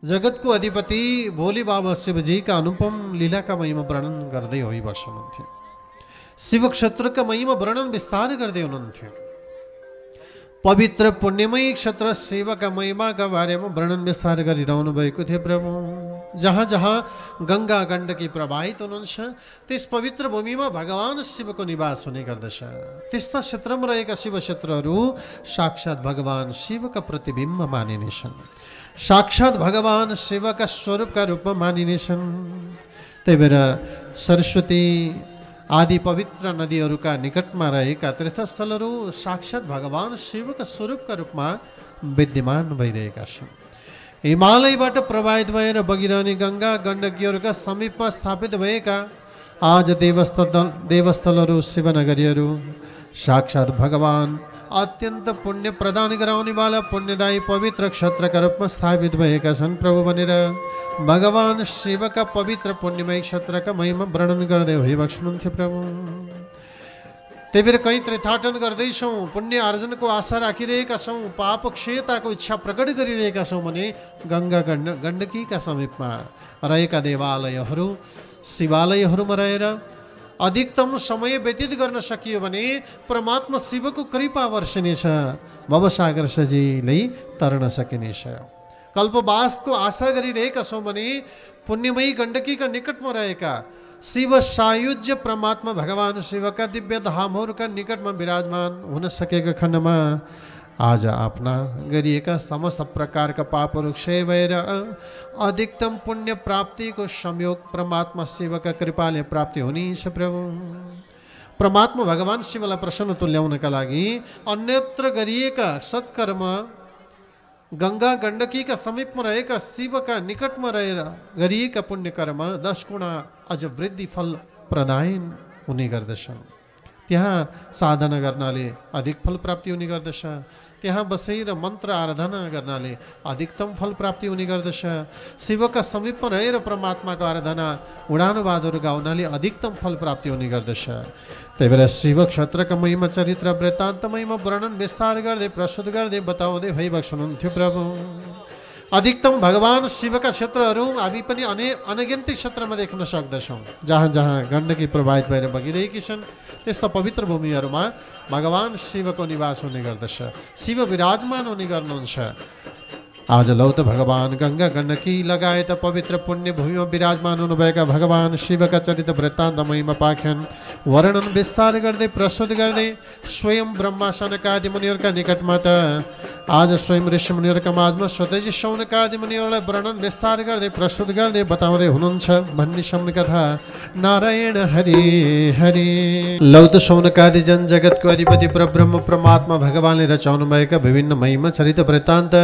जगतको अधिपति भोले बाबा शिवजीका अनुपम लीलाका महिमा वर्णन गर्दै होइबस्नुहुन्थ्यो। शिव क्षेत्रका महिमा वर्णन विस्तार गर्दै हुनुहुन्थ्यो। पवित्र पुण्यमय क्षेत्र शिवका महिमाका बारेमा वर्णन विस्तार गरिरहनु भएको थियो प्रभु। जहाँ जहाँ गङ्गा गण्डकी प्रवाहित हुनुहुन्छ त्यस पवित्र भूमिमा भगवान शिवको निवास हुने गर्दछ। त्यस्ता क्षेत्रमा रहेका शिव क्षेत्रहरू साक्षात् भगवान शिवका प्रतिबिम्ब मानिनेछन्, साक्षात् भगवान शिवका स्वरूपका रूपमा मानिनेछन्। त्यही भएर सरस्वती आदि पवित्र नदीहरूका निकटमा रहेका तीर्थस्थलहरू साक्षात् भगवान शिवका स्वरूपका रूपमा विद्यमान भइरहेका छन्। हिमालयबाट प्रवाहित भएर बगिरहने गङ्गा गण्डकीहरूका समीपमा स्थापित भएका आज देवस्थलहरू शिवनगरीहरू साक्षात् भगवान अत्यन्त पुण्य प्रदान गराउनेवाला पुण्यदायी पवित्र क्षेत्रका रूपमा स्थापित भएका छन् प्रभु भनेर भगवान शिवका पवित्र पुण्यमय क्षेत्रका महिमा वर्णन गर्दै होइबस्नुहुन्थ्यो प्रभु। त्यही भएर कहीँ तीर्थाटन गर्दैछौँ, पुण्य आर्जनको आशा राखिरहेका छौँ, पाप क्षयताको इच्छा प्रकट गरिरहेका छौँ भने गङ्गा गण्डकीका समीपमा रहेका देवालयहरू शिवालयहरूमा रहेर अधिकतम समय व्यतीत गर्न सकियो भने परमात्मा शिवको कृपा वर्षिनेछ, भवसागर सजिलै तर्न सकिनेछ। कल्पवासको आशा गरिरहेका छौँ भने पुण्यमयी गण्डकीका निकटमा रहेका शिव सायुज्य परमात्मा भगवान शिवका दिव्य धामहरूका निकटमा विराजमान हुन सकेको खण्डमा आज आफ्ना गरिएका समस्त प्रकारका पापहरू क्षय भएर अधिकतम पुण्य प्राप्तिको संयोग परमात्मा शिवका कृपाले प्राप्ति हुनेछ प्रभु। परमात्मा भगवान शिवलाई प्रसन्न तुल्याउनका लागि अन्यत्र गरिएका सत्कर्म गङ्गा गण्डकीका समीपमा रहेका शिवका निकटमा रहेर गरिएका पुण्यकर्म 10 गुणा अझ वृद्धि फल प्रदान हुने गर्दछ। त्यहाँ साधना गर्नाले अधिक फल प्राप्ति हुने गर्दछ। त्यहाँ बसेर मन्त्र आराधना गर्नाले अधिकतम फल प्राप्ति हुने गर्दछ। शिवका समीपमा रहेर परमात्माको आराधना उडानवादहरू गाउनाले अधिकतम फल प्राप्ति हुने गर्दछ। त्यही भएर शिव क्षेत्रका महिमा चरित्र वृत्तान्त महिमा वर्णन विस्तार गर्दै प्रस्तुत गर्दै बताउँदै भइबस्नुहुन्थ्यो प्रभु। अधिकतम भगवान शिवका क्षेत्रहरू हामी पनि अनगिन्ती क्षेत्रमा देख्न सक्दछौँ। जहाँ जहाँ गण्डकी प्रवाहित भएर बगिरहेकी छन् त्यस्ता पवित्र भूमिहरूमा भगवान शिवको निवास हुने गर्दछ, शिव विराजमान हुने गर्नुहुन्छ। आज लौ त भगवान गङ्गा गण्डकी लगायत पवित्र पुण्य भूमिमा विराजमान हुनुभएका भगवान शिवका चरित्र वृत्तान्त महिमा पाख्यान वर्णन विस्तार गर्दै प्रस्तुत गर्दै स्वयं ब्रह्मा सनकादि मुनिहरूका निकटमा त आज स्वयं ऋषि मुनिहरूका माझमा स्वतः सौनकादि मुनिहरूलाई वर्णन विस्तार गर्दै प्रस्तुत गर्दै बताउँदै हुनुहुन्छ भन्ने सम्म कथा नारायण हरि हरि। लौ त सौनकादि जन जगतको अधिपति परब्रह्म परमात्मा भगवानले रचाउनुभएका विभिन्न महिमा चरित्र वृत्तान्त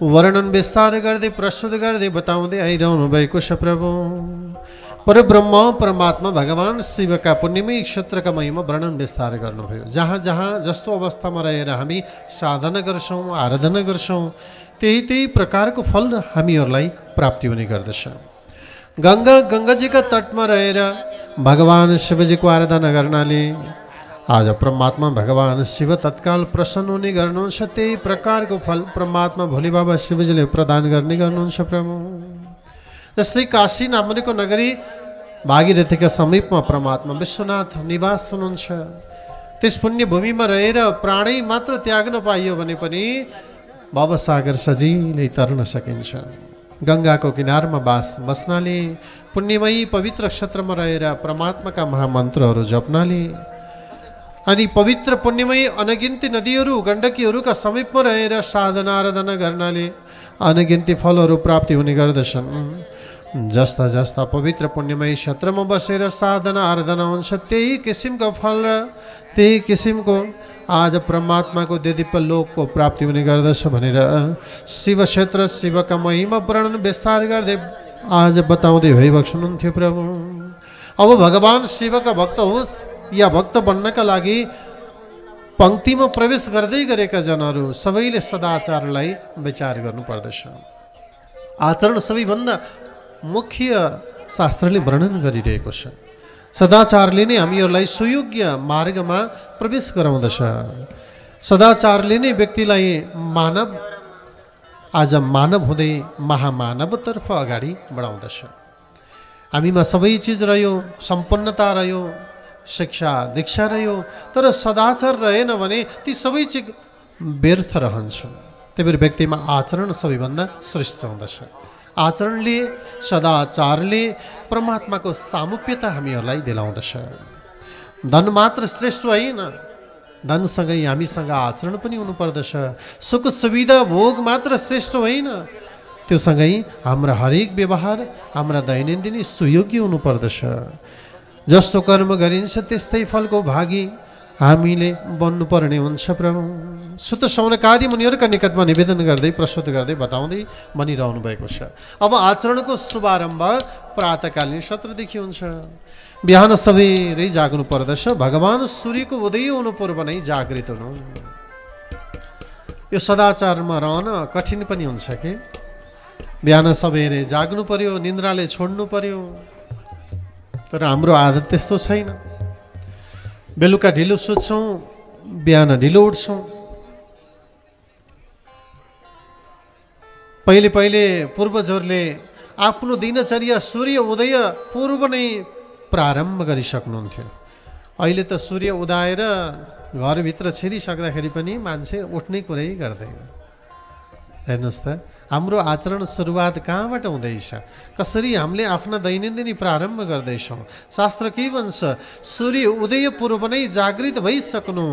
वर्णन विस्तार गर्दै प्रस्तुत गर्दै बताउँदै आइरहनु भएको छ प्रभु। परब्रह्म परमात्मा भगवान शिवका पुण्यमय क्षेत्रका महिमा वर्णन विस्तार गर्नुभयो। जहाँ जहाँ जस्तो अवस्थामा रहेर हामी साधना गर्छौँ आराधना गर्छौँ त्यही प्रकारको फल हामीहरूलाई प्राप्ति हुने गर्दछ। गङ्गाजीका तटमा रहेर भगवान शिवजीको आराधना गर्नाले आज परमात्मा भगवान शिव तत्काल प्रसन्न हुने गर्नुहुन्छ। त्यही प्रकारको फल परमात्मा भोले बाबा शिवजीले प्रदान गर्ने गर्नुहुन्छ प्रभु। जस्तै काशी नामको नगरी भागीरथीका समीपमा परमात्मा विश्वनाथ निवास हुनुहुन्छ। त्यस पुण्य भूमिमा रहेर प्राणै मात्र त्याग्न पाइयो भने पनि भवसागर सजिलै तर्न सकिन्छ। गङ्गाको किनारमा बस्नाले पुण्यमयी पवित्र क्षेत्रमा रहेर परमात्माका महामन्त्रहरू जप्नाले अनि पवित्र पुण्यमयी अनगिन्ती नदीहरू गण्डकीहरूका समीपमा रहेर साधना आराधना गर्नाले अनगिन्ती फलहरू प्राप्ति हुने गर्दछन्। जस्ता जस्ता पवित्र पुण्यमय क्षेत्रमा बसेर साधना आराधना हुन्छ त्यही किसिमको फल र त्यही किसिमको आज परमात्माको दिव्य लोकको प्राप्ति हुने गर्दछ भनेर शिव क्षेत्र शिवका महिमा वर्णन विस्तार गर्दै आज बताउँदै भइबस्नुहुन्थ्यो प्रभु। अब भगवान शिवका भक्त होस् या भक्त बन्नका लागि पङ्क्तिमा प्रवेश गर्दै गरेका जनहरू सबैले सदाचारलाई विचार गर्नुपर्दछ। आचरण सबैभन्दा मुख्य शास्त्रले वर्णन गरिरहेको छ। सदाचारले नै हामीहरूलाई सुयोग्य मार्गमा प्रवेश गराउँदछ। सदाचारले नै व्यक्तिलाई मानव आज मानव हुँदै महामानवतर्फ अगाडि बढाउँदछ। हामीमा सबै चिज रह्यो, सम्पन्नता रह्यो, शिक्षा दीक्षा रह्यो, तर सदाचार रहेन भने ती सबै चिज व्यर्थ रहन्छन्। त्यही भएर व्यक्तिमा आचरण सबैभन्दा श्रेष्ठ हुँदछ। आचरणले, सदाचारले परमात्माको सामुप्यता हामीहरूलाई दिलाउँदछ। धन मात्र श्रेष्ठ होइन, धनसँगै हामीसँग आचरण पनि हुनुपर्दछ। सुख सुविधा भोग मात्र श्रेष्ठ होइन, त्योसँगै हाम्रा हरेक व्यवहार, हाम्रा दैनन्दिनी सुयोग्य हुनुपर्दछ। जस्तो कर्म गरिन्छ त्यस्तै फलको भागी हामीले बन्नुपर्ने हुन्छ प्रभु। सुत सौनकादि मुनिहरूका निकटमा निवेदन गर्दै, प्रस्तुत गर्दै, बताउँदै भनिरहनु भएको छ। अब आचरणको शुभारम्भ प्रातःकालीन सत्रदेखि हुन्छ। बिहान सबेरै जाग्नु पर्दछ। भगवान सूर्यको उदय हुनु पूर्व नै जागृत हुनु। यो सदाचारमा रहन कठिन पनि हुन्छ कि बिहान सबेरै जाग्नु पर्यो, निन्द्राले छोड्नु पर्यो। तर हाम्रो आदत त्यस्तो छैन। बेलुका ढिलो सुत्छौँ, बिहान ढिलो उठ्छौँ। पहिले पहिले पूर्वजहरूले आफ्नो दिनचर्या सूर्य उदय पूर्व नै प्रारम्भ गरिसक्नुहुन्थ्यो। अहिले त सूर्य उदाएर घरभित्र छिरिसक्दाखेरि पनि मान्छे उठ्ने कुरै गर्दैन। हेर्नुहोस् त, हाम्रो आचरण सुरुवात कहाँबाट हुँदैछ? कसरी हामीले आफ्ना दैनन्दिनी प्रारम्भ गर्दैछौँ? शास्त्र के भन्छ? सूर्य उदय पूर्व नै जागृत भइसक्नु,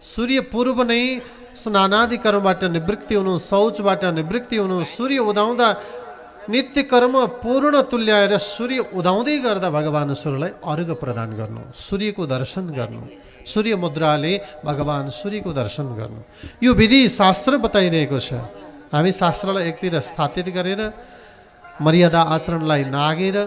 सूर्य पूर्व नै स्नानादि कर्मबाट निवृत्ति हुनु, शौचबाट निवृत्ति हुनु, सूर्य उदाउँदा नित्य कर्म पूर्ण तुल्याएर सूर्य उदाउँदै गर्दा भगवान सूर्यलाई अर्घ प्रदान गर्नु, सूर्यको दर्शन गर्नु, सूर्य मुद्राले भगवान सूर्यको दर्शन गर्नु। यो विधि शास्त्र बताइरहेको छ। हामी शास्त्रलाई एकतिर स्थापित गरेर मर्यादा आचरणलाई नागेर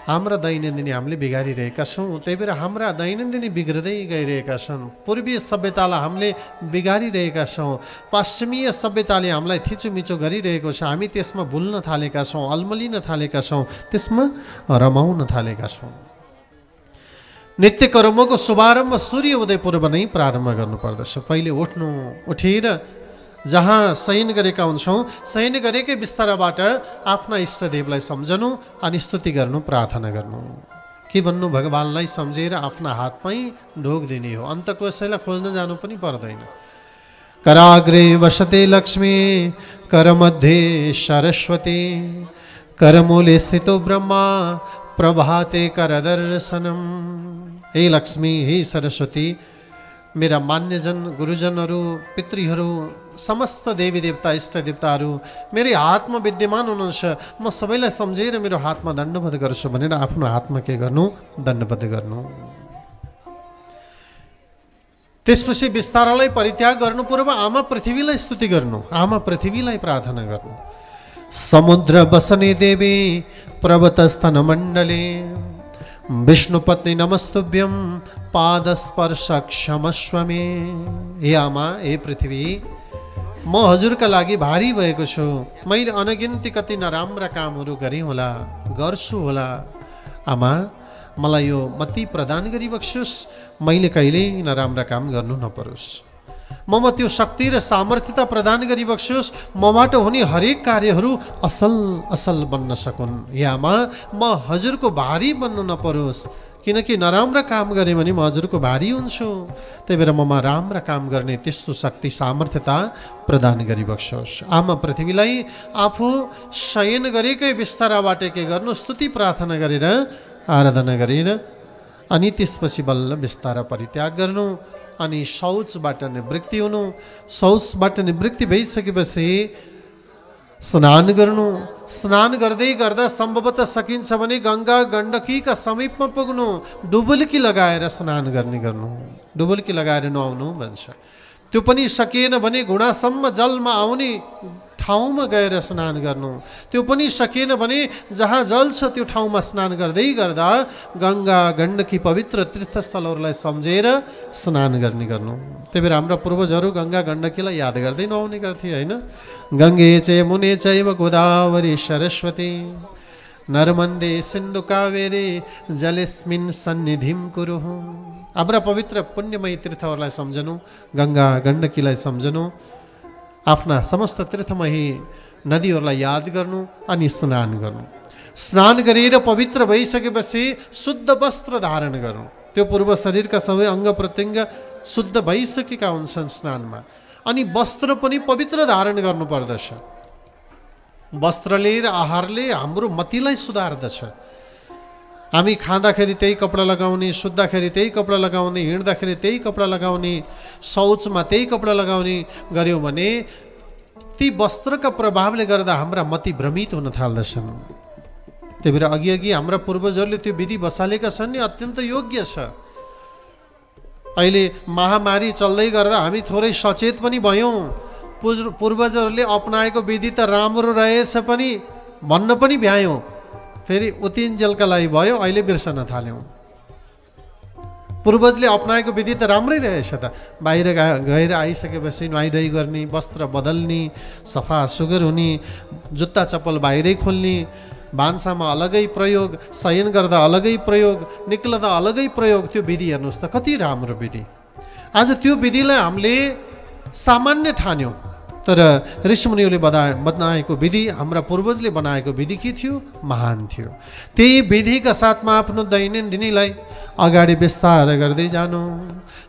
हाम्रा दैनन्दिनी हामीले बिगारिरहेका छौँ। त्यही भएर हाम्रा दैनन्दिनी बिग्रदै गइरहेका छन्। पूर्वीय सभ्यतालाई हामीले बिगारिरहेका छौँ। पश्चिमीय सभ्यताले हामीलाई थिचोमिचो गरिरहेको छ। हामी त्यसमा भुल्न थालेका छौँ, अल्मलिन थालेका छौँ, त्यसमा रमाउन थालेका छौँ। नित्य कर्मको शुभारम्भ सूर्य उदय पूर्व नै प्रारम्भ गर्नुपर्दछ। पहिले उठ्नु, उठेर जहाँ शयन गरेका हुन्छौँ, शयन गरेकै बिस्ताराबाट आफ्ना इष्टदेवलाई सम्झनु अनि स्तुति गर्नु, प्रार्थना गर्नु। के भन्नु? भगवानलाई सम्झेर आफ्ना हातमै ढोग दिने हो। अन्त कसैलाई खोज्न जानु पनि पर्दैन। कराग्रे वसते लक्ष्मी, करमध्ये सरस्वती, करमूले स्थितो ब्रह्मा, प्रभाते करदर्शनम। हे लक्ष्मी, हे सरस्वती, मेरा मान्यजन, गुरुजनहरू, पितृहरू, समस्त देवी देवता, इष्ट देवताहरू मेरै हातमा विद्यमान हुनुहुन्छ। म सबैलाई सम्झेर मेरो हातमा दण्डवत गर्छु भनेर आफ्नो हातमा के गर्नु? दण्डवत गर्नु। त्यसपछि बिस्तारालाई परित्याग गर्नु पूर्व आमा पृथ्वीलाई स्तुति गर्नु, आमा पृथ्वीलाई प्रार्थना गर्नु। समुद्र बसने देवी पर्वतस्थन मण्डले, विष्णुपत्नी नमस्तुभ्यं पादस्पर्श क्षमस्व मे। हे आमा, हे पृथ्वी, म हजुरका लागि भारी भएको छु। मैले अनगिन्ती कति नराम्रा कामहरू गरेँ होला, गर्छु होला। आमा, मलाई यो मति प्रदान गरिबक्सोस्, मैले कहिल्यै नराम्रा काम गर्नु नपरोस्। ममा त्यो शक्ति र सामर्थ्यता प्रदान गरिबक्सोस्, मबाट हुने हरेक कार्यहरू असल असल बन्न सकुन्। हे आमा, म हजुरको भारी बन्नु नपरोस्, किनकि नराम्रा काम गरेँ भने म हजुरको भारी हुन्छु। त्यही भएर ममा राम्रा काम गर्ने त्यस्तो शक्ति सामर्थ्यता प्रदान गरिबक्सोस्। आमा पृथ्वीलाई आफू शयन गरेकै बिस्ताराबाट के गर्नु? स्तुति प्रार्थना गरेर, आराधना गरेर अनि त्यसपछि बल्ल बिस्तारा परित्याग गर्नु अनि शौचबाट निवृत्ति हुनु। शौचबाट निवृत्ति भइसकेपछि स्नान गर्नु। स्नान गर्दै गर्दा सम्भवतः सकिन्छ भने गङ्गा गण्डकीका समीपमा पुग्नु, डुबुल्की लगाएर स्नान गर्नु, डुबुल्की लगाएर नुहाउनु भन्छ। त्यो पनि सकिएन भने घुँडासम्म जलमा आउने ठाउँमा गएर स्नान गर्नु। त्यो पनि सकिएन भने जहाँ जल छ त्यो ठाउँमा स्नान गर्दै गर्दा गङ्गा गण्डकी पवित्र तीर्थस्थलहरूलाई सम्झेर स्नान गर्नु। त्यही भएर हाम्रा पूर्वजहरू गङ्गा गण्डकीलाई याद गर्दै नुहाउने गर्थे, होइन? गङ्गे चैमुने चैव गोदावरी सरस्वती, नर्मन्दे सिन्धु कावेरी जलेस्मिन् सन्निधिं कुरु। हाम्रा पवित्र पुण्यमयी तीर्थहरूलाई सम्झनु, गङ्गा गण्डकीलाई सम्झनु, आफ्ना समस्त तीर्थमयी नदीहरूलाई याद गर्नु अनि स्नान गर्नु। स्नान गरेर पवित्र भइसकेपछि शुद्ध वस्त्र धारण गर्नु। त्यो पूर्व शरीरका सबै अङ्ग प्रत्यङ्ग शुद्ध भइसकेका हुन्छन् स्नानमा। अनि वस्त्र पनि पवित्र धारण गर्नुपर्दछ। वस्त्रले र आहारले हाम्रो मतिलाई सुधार्दछ। हामी खाँदाखेरि त्यही कपडा लगाउने, सुत्दाखेरि त्यही कपडा लगाउने, हिँड्दाखेरि त्यही कपडा लगाउने, शौचमा त्यही कपडा लगाउने गऱ्यौँ भने ती वस्त्रका प्रभावले गर्दा हाम्रा मति भ्रमित हुन थाल्दछन्। त्यही भएर अघि हाम्रा पूर्वजहरूले त्यो विधि बसालेका छन् नि, अत्यन्त योग्य छ। अहिले महामारी चल्दै गर्दा हामी थोरै सचेत पनि भयौँ। पूर्वजहरूले अपनाएको विधि त राम्रो रहेछ पनि भन्न पनि भ्यायौँ, फेरि उतिन्जेलका लागि भयो, अहिले बिर्सन थाल्यौँ। पूर्वजले अपनाएको विधि त राम्रै रहेछ त। बाहिर गएर आइसकेपछि नुहाइधुवाइ गर्ने, वस्त्र बदल्ने, सफा सुग्घर हुने, जुत्ता चप्पल बाहिरै खोल्ने, भान्सामा अलगै प्रयोग, शयन गर्दा अलगै प्रयोग, निक्लदा अलगै प्रयोग। त्यो विधि हेर्नुहोस् त कति राम्रो विधि। आज त्यो विधिलाई हामीले सामान्य ठान्यौँ, तर ऋषिमुनिहरूले बनाएको विधि, हाम्रा पूर्वजले बनाएको विधि के थियो? महान थियो। त्यही विधिका साथमा आफ्नो दैनन्दिनीलाई अगाडि विस्तार गर्दै जानु।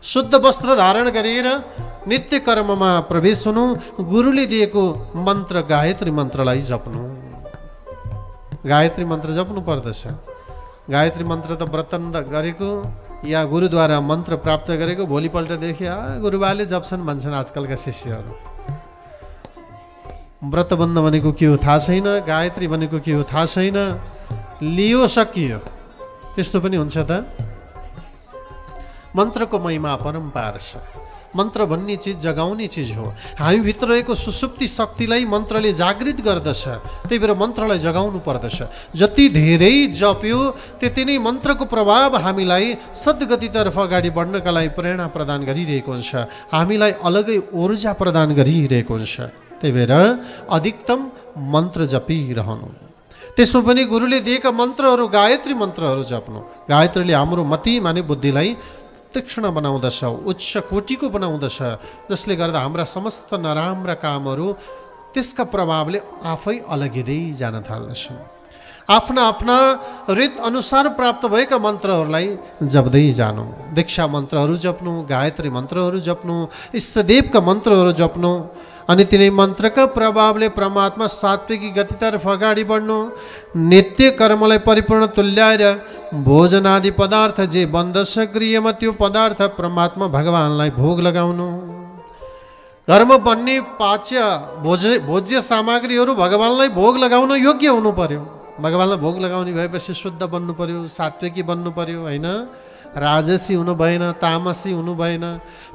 शुद्ध वस्त्र धारण गरेर नित्य कर्ममा प्रवेश हुनु। गुरुले दिएको मन्त्र गायत्री मन्त्रलाई जप्नु। गायत्री मन्त्र जप्नु पर्दछ। गायत्री मन्त्र त व्रतन गरेको या गुरुद्वारा मन्त्र प्राप्त गरेको भोलिपल्टदेखि गुरुबाले जप्छन् भन्छन् आजकलका शिष्यहरू। व्रतबन्ध भनेको के हो थाहा छैन, गायत्री भनेको के हो थाहा छैन, लियो सकियो। त्यस्तो पनि हुन्छ त? मन्त्रको महिमा अपरम्पार छ। मन्त्र भन्ने चिज जगाउने चिज हो। हामीभित्र रहेको सुसुप्ति शक्तिलाई मन्त्रले जागृत गर्दछ। त्यही भएर मन्त्रलाई जगाउनु पर्दछ। जति धेरै जप्यो त्यति नै मन्त्रको प्रभाव हामीलाई सद्गतितर्फ अगाडि बढ्नका लागि प्रेरणा प्रदान गरिरहेको हुन्छ, हामीलाई अलगै ऊर्जा प्रदान गरिरहेको हुन्छ। त्यही भएर अधिकतम मन्त्र जपिरहनु। त्यसमा पनि गुरुले दिएका मन्त्रहरू, गायत्री मन्त्रहरू जप्नु। गायत्रीले हाम्रो मति माने बुद्धिलाई तीक्ष्ण बनाउँदछ, उच्च कोटिको बनाउँदछ, जसले गर्दा हाम्रा समस्त नराम्रा कामहरू त्यसका प्रभावले आफै अलगिँदै जान थाल्दछन्। आफ्ना आफ्ना रीत अनुसार प्राप्त भएका मन्त्रहरूलाई जप्दै जानु। दीक्षा मन्त्रहरू जप्नु, गायत्री मन्त्रहरू जप्नु, इष्टदेवका मन्त्रहरू जप्नु। अनि तिनै मन्त्रका प्रभावले परमात्मा सात्विकी गतितर्फ अगाडि बढ्नु। नित्य कर्मलाई परिपूर्ण तुल्याएर भोजन आदि पदार्थ जे बन्दछ गृहमा त्यो पदार्थ परमात्मा भगवानलाई भोग लगाउनु। घरमा बन्ने पाच्य भोज्य सामग्रीहरू भगवानलाई भोग लगाउन योग्य हुनु पर्यो। भगवानलाई भोग लगाउने भएपछि शुद्ध बन्नु पर्यो, सात्विकी बन्नु पर्यो, होइन? राजसी हुनु भएन, तामसी हुनु भएन।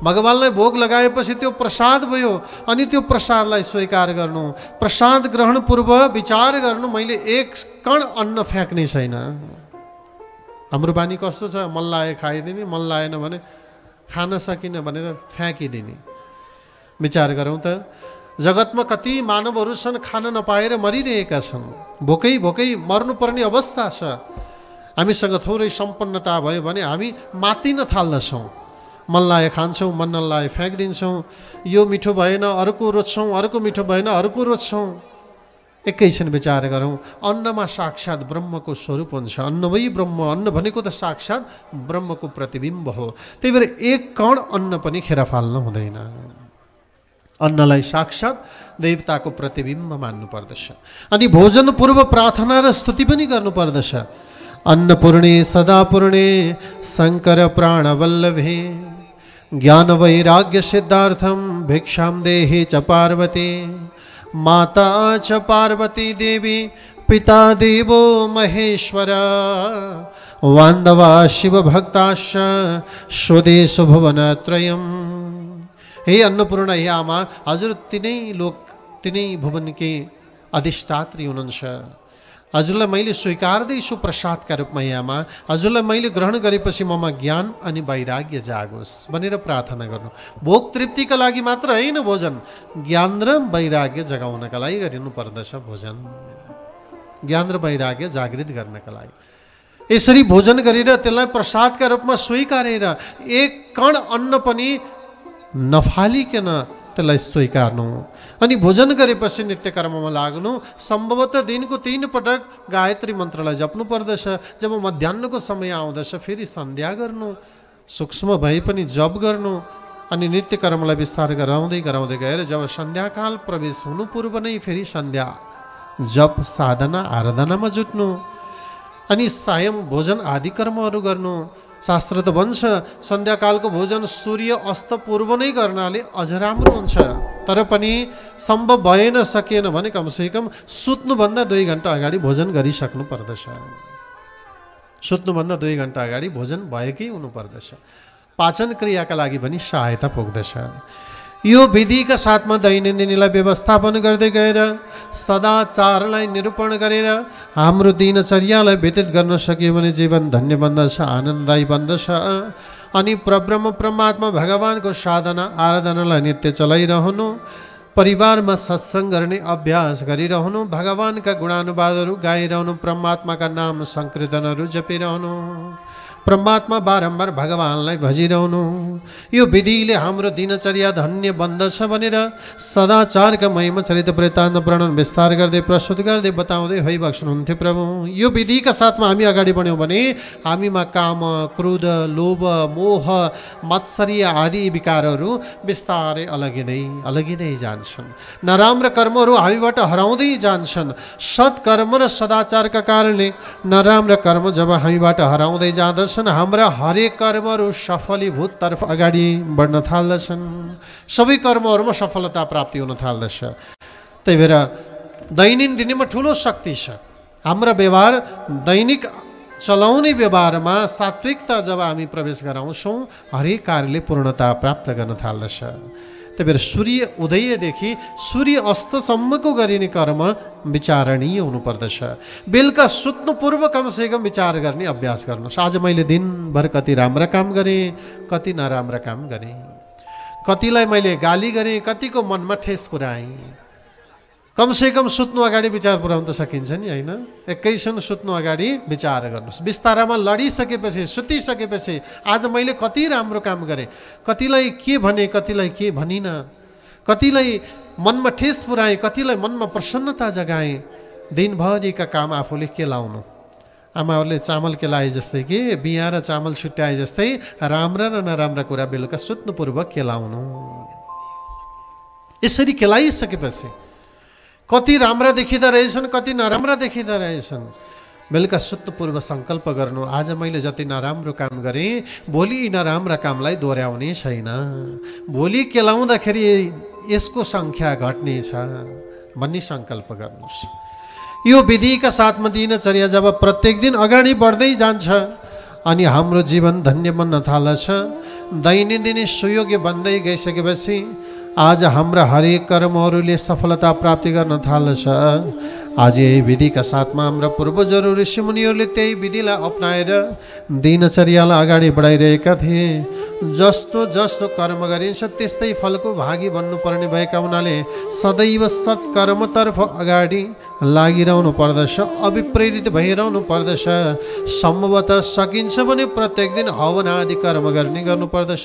भगवानलाई भोग लगाएपछि त्यो प्रसाद भयो, अनि त्यो प्रसादलाई स्वीकार गर्नु। प्रसाद ग्रहण पूर्व विचार गर्नु, मैले एक कण अन्न फ्याँक्ने छैन। हाम्रो बानी कस्तो छ? मन लाए खाइदिने, मन लागेन भने खान सकिन भनेर फ्याँकिदिने। विचार गरौँ त, जगतमा कति मानवहरू छन् खान नपाएर मरिरहेका छन्, भोकै भोकै मर्नुपर्ने अवस्था छ। हामीसँग थोरै सम्पन्नता भयो भने हामी मातिन थाल्दछौँ। मन लाए खान्छौँ, मन नलाए फ्याँकिदिन्छौँ। यो मिठो भएन अर्को रोज्छौँ, अर्को मिठो भएन अर्को रोज्छौँ। एकैछिन विचार गरौँ, अन्नमा साक्षात् ब्रह्मको स्वरूप हुन्छ। अन्न वै ब्रह्म, अन्न भनेको त साक्षात् ब्रह्मको प्रतिबिम्ब हो। त्यही भएर एक कण अन्न पनि खेर फाल्न हुँदैन। अन्नलाई साक्षात् देवताको प्रतिबिम्ब मान्नु पर्दछ। अनि भोजन पूर्व प्रार्थना र स्तुति पनि गर्नुपर्दछ। अन्नपूर्णे सदापूर्णे शङ्कर प्राणवल्लभे ज्ञान वैराग्य सिद्धार्थम भिक्षां देहि च पार्वती माता च पार्वती देवी पिता देवो महेश्वर वान्दवा शिव भक्ताश्च स्वदेश भुवनत्रयम्। हे अन्नपूर्ण, हे आमा, हजुर तिनै लोक तिनै भुवनकी अधिष्ठात्री हुनुहुन्छ। हजुरलाई मैले स्वीकार्दैछु प्रसादका रूपमा। हे आमा, हजुरलाई मैले ग्रहण गरेपछि ममा ज्ञान अनि वैराग्य जागोस् भनेर प्रार्थना गर्नु। भोक तृप्तिका लागि मात्र होइन भोजन, ज्ञान र वैराग्य जगाउनका लागि गरिनु पर्दछ भोजन। ज्ञान र वैराग्य जागृत गर्नका लागि यसरी भोजन गरेर त्यसलाई प्रसादका रूपमा स्वीकारेर एक कण अन्न पनि नफालिकन त्यसलाई स्वीकार्नु अनि भोजन गरेपछि नित्य कर्ममा लाग्नु। सम्भवतः दिनको 3 पटक गायत्री मन्त्रलाई जप्नु पर्दछ। जब मध्याह्नको समय आउँदछ फेरि सन्ध्या गर्नु, सूक्ष्म भए पनि जप गर्नु अनि नित्य कर्मलाई विस्तार गराउँदै गराउँदै गएर जब सन्ध्याकाल प्रवेश हुनु पूर्व नै फेरि सन्ध्या जप साधना आराधनामा जुट्नु अनि सायं भोजन आदि कर्महरू गर्नु। शास्त्र त भन्छ सन्ध्याकालको भोजन सूर्य अस्त पूर्व नै गर्नाले अझ राम्रो हुन्छ। तर पनि सम्भव भएन सकिएन भने कमसेकम सुत्नुभन्दा 2 घन्टा अगाडि भोजन गरिसक्नु पर्दछ। सुत्नुभन्दा 2 घन्टा अगाडि भोजन भएकै हुनुपर्दछ। पाचन क्रियाका लागि पनि सहायता पुग्दछ। यो विधिका साथमा दैनन्दिनीलाई व्यवस्थापन गर्दै गएर सदाचारलाई निरूपण गरेर हाम्रो दिनचर्यालाई व्यतीत गर्न सकियो भने जीवन धन्य बन्दछ, आनन्ददायी बन्दछ। अनि परब्रह्म परमात्मा भगवानको साधना आराधनालाई नित्य चलाइरहनु, परिवारमा सत्सङ्ग गर्ने अभ्यास गरिरहनु, भगवानका गुणानुवादहरू गाइरहनु, परमात्माका नाम संकीर्तनहरू जपिरहनु, परमात्मा बारम्बार भगवानलाई भजिरहनु। यो विधिले हाम्रो दिनचर्या धन्य बन्दछ भनेर सदाचारका महिमा चरित वृत्तान्त वर्णन विस्तार गर्दै प्रस्तुत गर्दै बताउँदै भइबक्सनुहुन्थ्यो प्रभु। यो विधिका साथमा हामी अगाडि बढ्यौँ भने हामीमा काम, क्रोध, लोभ, मोह, मत्सर्य आदि विकारहरू बिस्तारै अलगिँदै जान्छन्। नराम्रा कर्महरू हामीबाट हराउँदै जान्छन्। सत्कर्म र सदाचारका कारणले नराम्रा कर्म जब हामीबाट हराउँदै जाँदछ हाम्रा हरेक कर्महरू सफलीभूत तर्फ अगाडि बढ्न थाल्दछन्। सबै कर्महरूमा सफलता प्राप्ति हुन थाल्दछ। त्यही भएर दैनन्दिनीमा ठुलो शक्ति छ। हाम्रा व्यवहार दैनिक चलाउने व्यवहारमा सात्विकता जब हामी प्रवेश गराउँछौँ हरेक कार्यले पूर्णता प्राप्त गर्न थाल्दछ। त्यही भएर सूर्य उदयदेखि सूर्य अस्तसम्मको गरिने कर्म विचारणीय हुनुपर्दछ। बेलुका सुत्नु पूर्व कमसेकम विचार गर्ने अभ्यास गर्नुहोस्। आज मैले दिनभर कति राम्रा काम गरेँ, कति नराम्रा काम गरेँ, कतिलाई मैले गाली गरेँ, कतिको मनमा ठेस पुऱ्याएँ। कमसेकम सुत्नु अगाडि विचार पुऱ्याउन त सकिन्छ नि, होइन? एकैछिन सुत्नु अगाडि विचार गर्नुहोस्। बिस्तारामा लडिसकेपछि सुतिसकेपछि आज मैले कति राम्रो काम गरेँ, कतिलाई के भने, कतिलाई के भनिनँ, कतिलाई मनमा ठेस पुऱ्याएँ, कतिलाई मनमा प्रसन्नता जगाएँ। दिनभरिका काम आफूले के लाउनु। आमाहरूले चामल केलाए जस्तै कि बिहा र चामल छुट्याए जस्तै राम्रा र नराम्रा कुरा बेलुका सुत्नु पूर्व केलाउनु। यसरी केलाइसकेपछि कति राम्रा देखिँदो रहेछन्, कति नराम्रा देखिँदो रहेछन्। बेलुका सुत्नु पूर्व सङ्कल्प गर्नु, आज मैले जति नराम्रो काम गरेँ भोलि यी नराम्रा कामलाई दोहोऱ्याउने छैन। भोलि केलाउँदाखेरि यसको सङ्ख्या घट्नेछ भन्ने सङ्कल्प गर्नुहोस्। यो विधिका साथमा दिनचर्या जब प्रत्येक दिन अगाडि बढ्दै जान्छ अनि हाम्रो जीवन धन्य बन्न थाल्दछ। दैनन्दिनी सुयोग्य बन्दै गइसकेपछि आज हाम्रा हरेक कर्महरूले सफलता प्राप्ति गर्न थाल्दछ। आज यही विधिका साथमा हाम्रा पूर्वजहरू ऋषिमुनिहरूले त्यही विधिलाई अपनाएर दिनचर्यालाई अगाडि बढाइरहेका थिए। जस्तो जस्तो कर्म गरिन्छ त्यस्तै फलको भागी बन्नुपर्ने भएका हुनाले सदैव सत्कर्मतर्फ अगाडि लागिरहनु पर्दछ, अभिप्रेरित भइरहनु पर्दछ। सम्भवतः सकिन्छ भने प्रत्येक दिन हवन आदि कर्म गर्नुपर्दछ।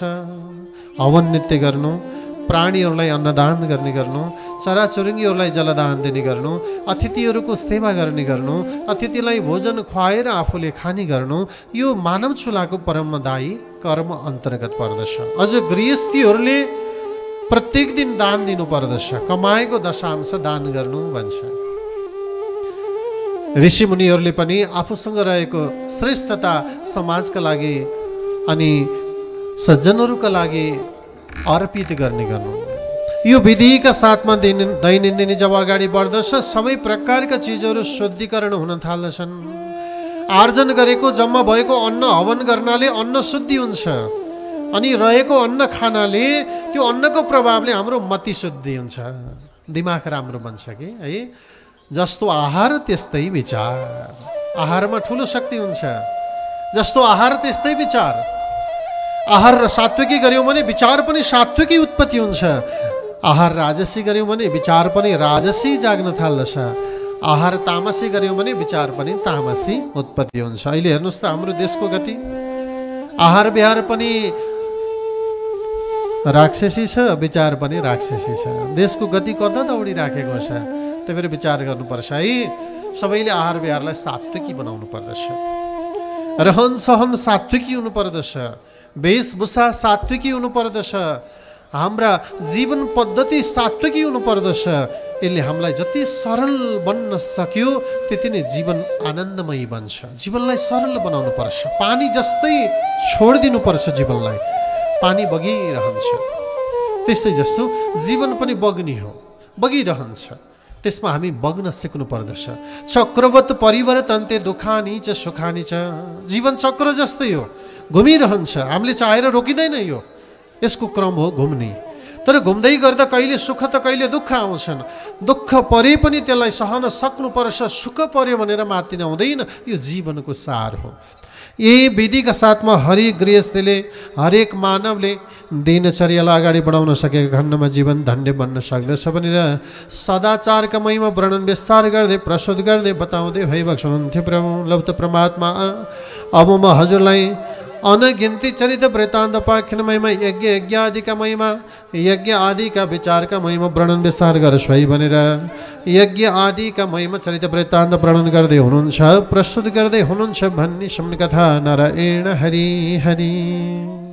हवन नित्य गर्नु, प्राणीहरूलाई अन्नदान गर्ने गर्नु, चराचुरुङ्गीहरूलाई जलदान दिने गर्नु, अतिथिहरूको सेवा गर्ने गर्नु, अतिथिलाई भोजन खुवाएर आफूले खाने गर्नु, यो मानव चुलाको परमदायी कर्म अन्तर्गत पर्दछ। अझ गृहस्थीहरूले प्रत्येक दिन दान दिनु पर्दछ। कमाएको दशांश दान गर्नु भन्छ। ऋषिमुनिहरूले पनि आफूसँग रहेको श्रेष्ठता समाजका लागि अनि सज्जनहरूका लागि अर्पित गर्ने गर्नु। यो विधिका साथमा दैनन्दिनी जब अगाडि बढ्दछ सबै प्रकारका चिजहरू शुद्धिकरण हुन थाल्दछन्। आर्जन गरेको जम्मा भएको अन्न हवन गर्नाले अन्न शुद्धि हुन्छ अनि रहेको अन्न खानाले त्यो अन्नको प्रभावले हाम्रो मति शुद्धि हुन्छ, दिमाग राम्रो बन्छ कि है। जस्तो आहार त्यस्तै विचार। आहारमा ठुलो शक्ति हुन्छ। जस्तो आहार त्यस्तै विचार। आहार सात्विकी गर्यौँ भने विचार पनि सात्विकी उत्पत्ति हुन्छ। आहार राजसी गर्यौँ भने विचार पनि राजसी जाग्न थाल्दछ। आहार तामसी गर्यौँ भने विचार पनि तामसी उत्पत्ति हुन्छ। अहिले हेर्नुहोस् त हाम्रो देशको गति। आहार विहार पनि राक्षसी छ, विचार पनि राक्षसी छ। देशको गति कता दौडिराखेको छ। त्यही भएर विचार गर्नुपर्छ है। सबैले आहार विहारलाई सात्विकी बनाउनु पर्दछ, रहन सहन सात्विकी हुनु पर्दछ, वेशभूषा सात्विकी हुनु पर्दछ, हाम्रा जीवन पद्धति सात्विकी हुनु पर्दछ। यसले हामीलाई जति सरल बन्न सक्यो त्यति नै जीवन आनन्दमयी बन्छ। जीवनलाई सरल बनाउनु पर्छ, पानी जस्तै छोडिदिनु पर्छ जीवनलाई। पानी बगिरहन्छ, त्यस्तै जस्तो जीवन पनि बग्ने हो, बगिरहन्छ। त्यसमा हामी बग्न सिक्नु पर्दछ। चक्रवत परिवर्तन्ते दुखानी च सुखानी च। जीवन चक्र जस्तै हो, घुमिरहन्छ। हामीले चाहेर रोकिँदैन यो, यसको क्रम हो घुम्ने। तर घुम्दै गर्दा कहिले सुख त कहिले दुःख आउँछन्। दुःख परे पनि त्यसलाई सहन सक्नुपर्छ। सुख पर्यो भनेर माथि आउँदैन। यो जीवनको सार हो। यही विधिका साथमा हरेक गृहस्थले, हरेक मानवले दिनचर्यालाई अगाडि बढाउन सकेको खण्डमा जीवन धन्य बन्न सक्दछ भनेर सदाचारका महिमा वर्णन विस्तार गर्दै प्रस्तुत गर्दै बताउँदै भइबक्स हुनुहुन्थ्यो प्रभु लब्ध परमात्मा। अब म हजुरलाई अनगिन्ती चरित वृत्तान्त पाख्यान महिमा, यज्ञ आदिका महिमा, यज्ञ आदिका विचारका महिमा वर्णन विस्तार गर्छु है भनेर यज्ञ आदिका महिमा चरित वृत्तान्त वर्णन गर्दै हुनुहुन्छ, प्रस्तुत गर्दै हुनुहुन्छ भन्ने सम्म कथा। नारायण हरि हरि।